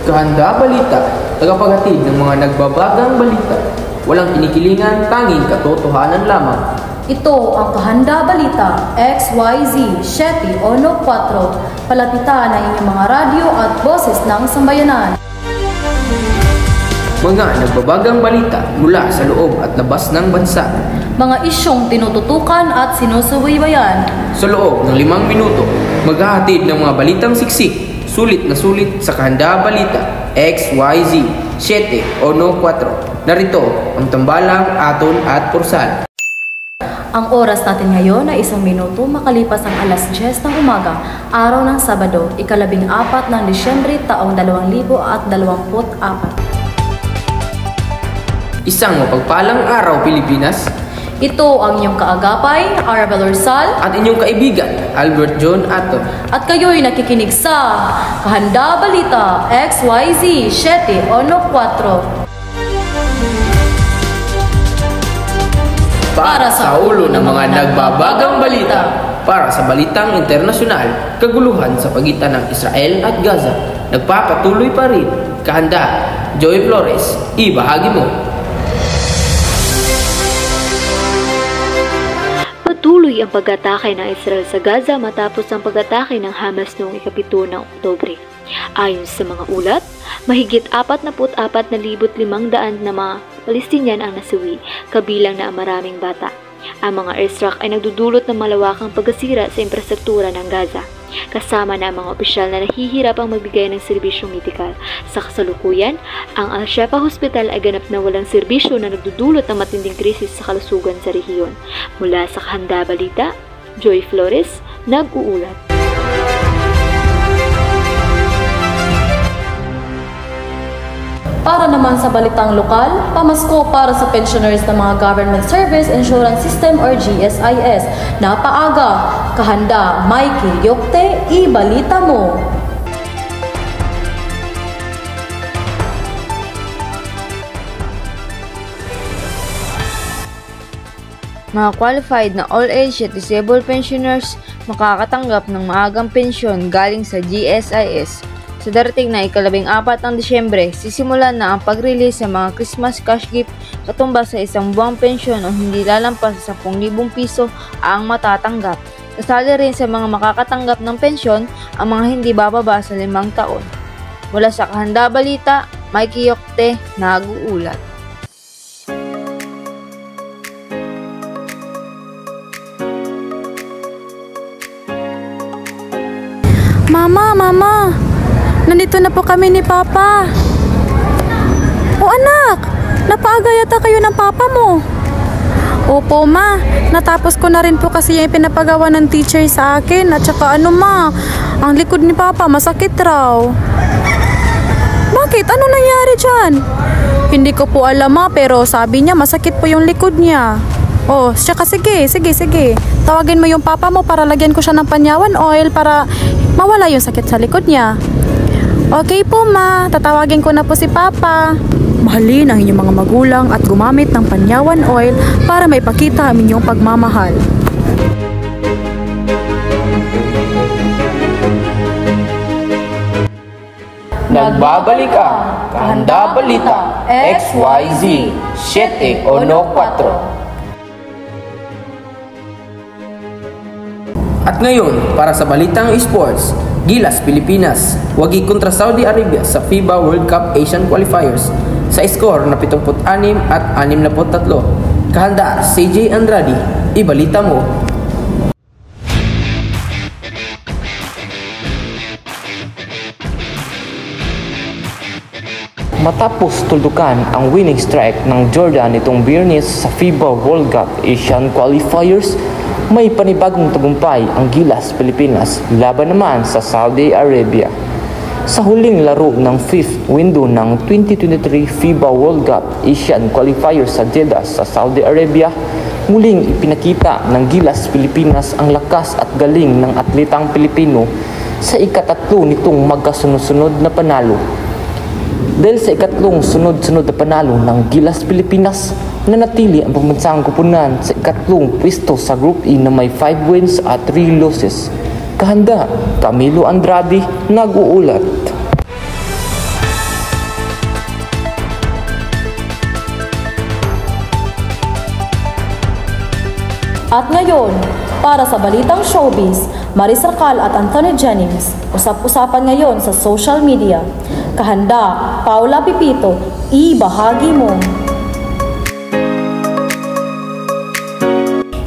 Kahanda Balita, tagapaghatid ng mga nagbabagang balita. Walang kinikilingan, tanging katotohanan lamang. Ito ang Kahanda Balita, XYZ 714, palapitan ng inyong mga radyo at boses ng sambayanan. Mga nagbabagang balita mula sa loob at labas ng bansa. Mga isyong tinututukan at sinusubaybayan. Sa loob ng 5 minuto, maghahatid ng mga balitang siksik, sulit na sulit sa Kahanda Balita, XYZ 714. Narito ang tambalang, aton at pursal. Ang oras natin ngayon ay 1 minuto makalipas ang alas 10 ng umaga, araw ng Sabado, ika-14 ng Disyembre taong 2024. Isang mapagpalang araw, Pilipinas. Ito ang inyong kaagapay, Arabel Orsal, At inyong kaibigan, Albert John Ato. at kayo'y nakikinig sa Kahanda Balita, XYZ 714. Para sa ulo ng mga nagbabagang balita. Para sa balitang internasyonal, kaguluhan sa pagitan ng Israel at Gaza. Nagpapatuloy pa rin. Kahanda, Joy Flores, ibahagi mo. Patuloy ang pag-atake ng Israel sa Gaza matapos ang pag-atake ng Hamas noong ika-7 ng Oktubre. Ayon sa mga ulat, mahigit 44,500 na mga Palestinian ang nasuwi, kabilang na ang maraming bata. Ang mga airstrike ay nagdudulot ng malawakang pagkasira sa infrastruktura ng Gaza, kasama na ang mga opisyal na nahihirapang magbigay ng serbisyong medikal. Sa kasalukuyan, ang Al-Shifa Hospital ay ganap na walang serbisyo na nagdudulot ng matinding krisis sa kalusugan sa rehiyon. Mula sa Kahanda Balita, Joy Flores, nag-uulat. Para naman sa balitang lokal, pamasko para sa pensioners ng mga Government Service Insurance System or GSIS. Napaaga, Kahanda, Mikey Yokte, ibalita mo. Mga qualified na all-age at disabled pensioners makakatanggap ng maagang pensyon galing sa GSIS. Sa darating na ika-14 ng Disyembre, sisimulan na ang pag-release sa mga Christmas cash gift katumbas sa isang buwang pensyon o hindi lalampas sa 10,000 piso ang matatanggap. Kasali rin sa mga makakatanggap ng pensyon ang mga hindi bababa sa 5 taon. Mula sa Kahanda Balita, Mikey Yokte, nag-uulat. Mama! Nandito na po kami ni Papa. O anak, napaaga yata kayo ng Papa mo. Opo ma, natapos ko na rin po kasi yung pinapagawa ng teacher sa akin. At saka ma, ang likod ni Papa masakit raw. Bakit? Ano nangyari dyan? Hindi ko po alam ma, pero sabi niya masakit po yung likod niya. Oh, tsaka sige. Tawagin mo yung Papa mo para lagyan ko siya ng panyawan oil para mawala yung sakit sa likod niya. Okay po ma, tatawagin ko na po si Papa. Mahalin ang inyong mga magulang at gumamit ng panyawan oil para maipakita ang inyong pagmamahal. Nagbabalik ang Kahanda Balita, XYZ 714. At ngayon, para sa balitang esports, Gilas Pilipinas, wagi kontra Saudi Arabia sa FIBA World Cup Asian Qualifiers sa score na 76 at 63. Kahanda, CJ Andrade, ibalita mo. Matapos tuldukan ang winning strike ng Jordan nitong Biyernes sa FIBA World Cup Asian Qualifiers, may panibagong tagumpay ang Gilas Pilipinas laban naman sa Saudi Arabia. Sa huling laro ng 5th window ng 2023 FIBA World Cup Asian Qualifiers sa Jeddah sa Saudi Arabia, muling ipinakita ng Gilas Pilipinas ang lakas at galing ng atletang Pilipino sa ika-3 nitong magkasunod-sunod na panalo. Dahil sa ika-3 sunod-sunod na panalo ng Gilas Pilipinas, nanatili ang pambansang kupunan sa ika-3 pwesto sa Group E na may 5 wins at 3 losses. Kahanda, Camilo Andrade, nag-uulat. At ngayon, para sa balitang showbiz, Maris Racal at Anthony Jennings, usap-usapan ngayon sa social media. Kahanda, Paula Pipito, ibahagi mo.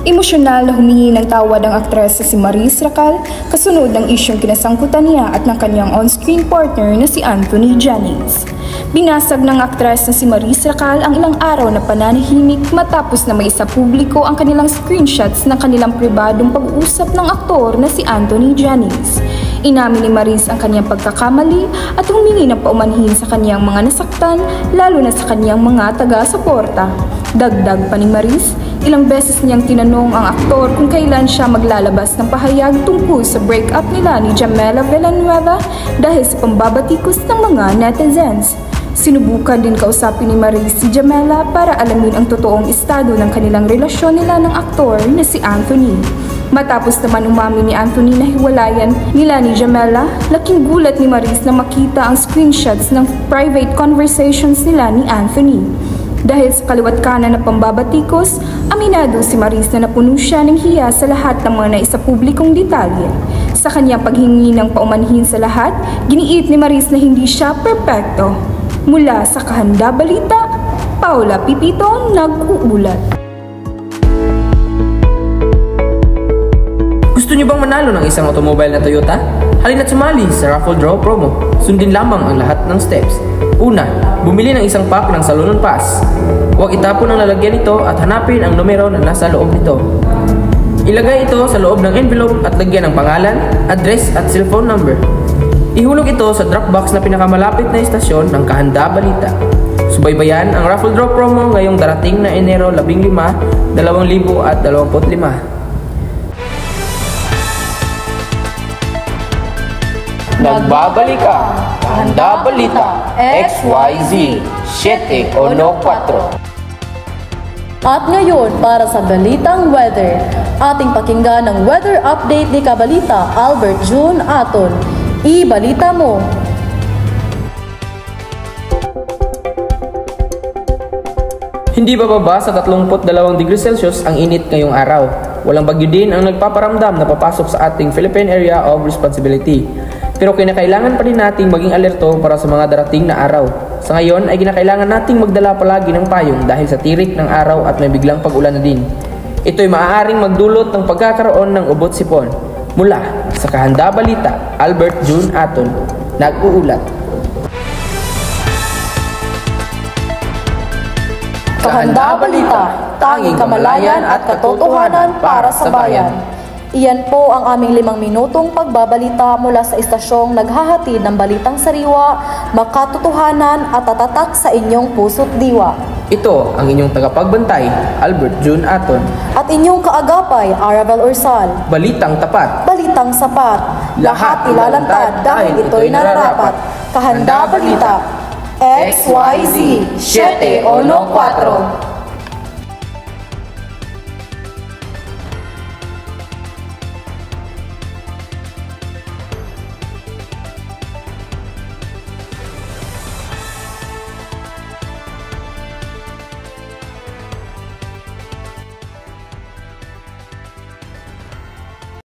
Emosyonal na humingi ng tawad ang aktres na si Maris Racal kasunod ng isyong kinasangkutan niya at ng kanyang on-screen partner na si Anthony Jennings. Binasag ng aktres na si Maris Racal ang ilang araw na pananahimik matapos na may isa publiko ang kanilang screenshots ng kanilang pribadong pag-uusap ng aktor na si Anthony Jennings. Inamin ni Maris ang kanyang pagkakamali at humingi ng paumanhin sa kanyang mga nasaktan, lalo na sa kanyang mga taga-suporta. Dagdag pa ni Maris, ilang beses niyang tinanong ang aktor kung kailan siya maglalabas ng pahayag tungkol sa breakup nila ni Jamela Villanueva dahil sa pambabatikos ng mga netizens. Sinubukan din kausapin ni Maris si Jamela para alamin ang totoong estado ng kanilang relasyon nila ng aktor na si Anthony. Matapos naman umamin ni Anthony na hiwalayan nila ni Jamela, laking gulat ni Maris na makita ang screenshots ng private conversations nila ni Anthony. Dahil sa kaliwat kanan na pambabatikos, aminado si Maris na napuno siya ng hiya sa lahat ng mga naisapublikong detalye. Sa kanyang paghingi ng paumanhin sa lahat, giniit ni Maris na hindi siya perpekto. Mula sa Kahanda Balita, Paula Pipito nag-uulat. Gusto niyo bang manalo ng isang automobile na Toyota? Halina't sumali sa raffle draw promo. Sundin lamang ang lahat ng steps. Una, bumili ng isang pack ng Salunon Pass. Huwag itapon ang lalagyan nito at hanapin ang numero na nasa loob nito. Ilagay ito sa loob ng envelope at lagyan ng pangalan, address at cellphone number. Ihulog ito sa drop box na pinakamalapit na istasyon ng Kahanda Balita. Subaybayan ang raffle draw promo ngayong darating na Enero 15, 2025. Nagbabalik ang Kahanda Balita XYZ 7 o 4. At ngayon, para sa balitang weather, ating pakinggan ang weather update ni Kabalita Albert June Aton. Ibalita mo! Hindi bababa sa 32 degrees Celsius ang init ngayong araw. Walang bagyo din ang nagpaparamdam na papasok sa ating Philippine Area of Responsibility. Pero kinakailangan pa rin nating maging alerto para sa mga darating na araw. Sa ngayon ay kinakailangan nating magdala palagi ng payong dahil sa tirik ng araw at may biglang pag-ulan na din. Ito'y maaaring magdulot ng pagkakaroon ng ubot sipon. Mula sa Kahanda Balita, Albert June Aton, nag-uulat. Kahanda Balita, tanging kamalayan at katotohanan para sa bayan. Iyan po ang aming 5 minutong pagbabalita mula sa istasyong naghahatid ng balitang sariwa, makatotohanan at tatatak sa inyong puso't diwa. Ito ang inyong tagapagbantay, Albert June Aton. At inyong kaagapay, Arabel Ursal. Balitang tapat. Balitang sapat. Lahat ilalantad dahil ito'y nararapat. Kahanda Balita, XYZ 7 o 4.